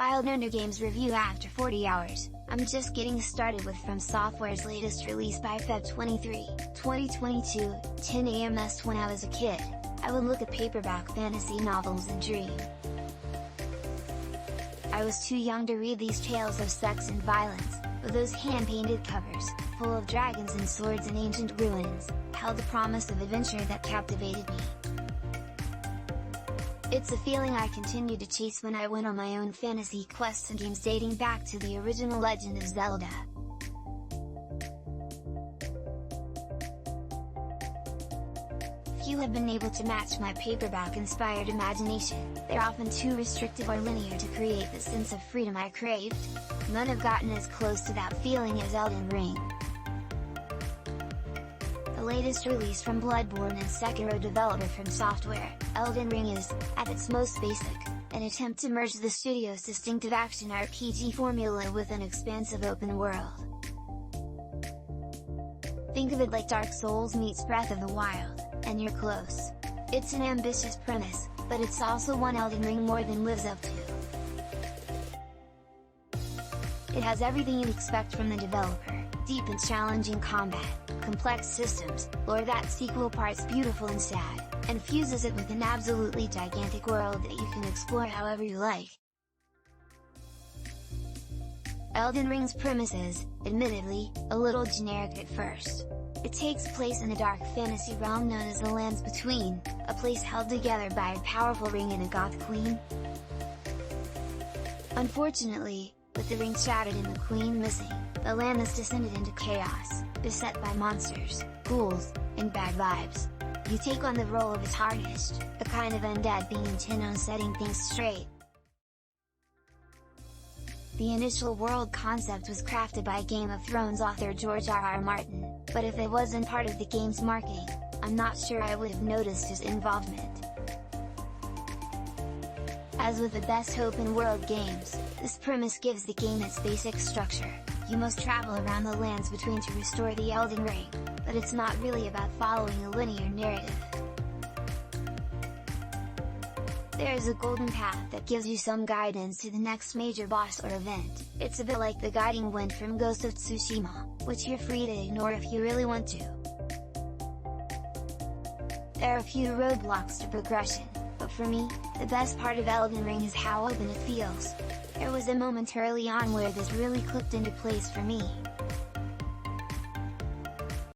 filed under games review after 40 hours. I'm just getting started with FromSoftware's latest release by Feb 23, 2022, 10 AM EST. When I was a kid, I would look at paperback fantasy novels and dream. I was too young to read these tales of sex and violence, but those hand-painted covers, full of dragons and swords and ancient ruins, held the promise of adventure that captivated me. It's a feeling I continue to chase when I went on my own fantasy quests and games dating back to the original Legend of Zelda. Few have been able to match my paperback-inspired imagination. They're often too restrictive or linear to create the sense of freedom I craved. None have gotten as close to that feeling as Elden Ring. The latest release from Bloodborne and Sekiro developer FromSoftware, Elden Ring is, at its most basic, an attempt to merge the studio's distinctive action RPG formula with an expansive open world. Think of it like Dark Souls meets Breath of the Wild, and you're close. It's an ambitious premise, but it's also one Elden Ring more than lives up to. It has everything you'd expect from the developer: deep and challenging combat, complex systems, lore that's equal parts beautiful and sad, and fuses it with an absolutely gigantic world that you can explore however you like. Elden Ring's premise is, admittedly, a little generic at first. It takes place in a dark fantasy realm known as the Lands Between, a place held together by a powerful ring and a goth queen. Unfortunately, with the ring shattered and the queen missing, the land has descended into chaos, beset by monsters, ghouls, and bad vibes. You take on the role of a Tarnished, the kind of undead being intent on setting things straight. The initial world concept was crafted by Game of Thrones author George R.R. Martin, but if it wasn't part of the game's marketing, I'm not sure I would have noticed his involvement. As with the best open world games, this premise gives the game its basic structure. You must travel around the Lands Between to restore the Elden Ring, but it's not really about following a linear narrative. There is a golden path that gives you some guidance to the next major boss or event. It's a bit like the guiding wind from Ghost of Tsushima, which you're free to ignore if you really want to. There are a few roadblocks to progression, but for me, the best part of Elden Ring is how open it feels. There was a moment early on where this really clicked into place for me.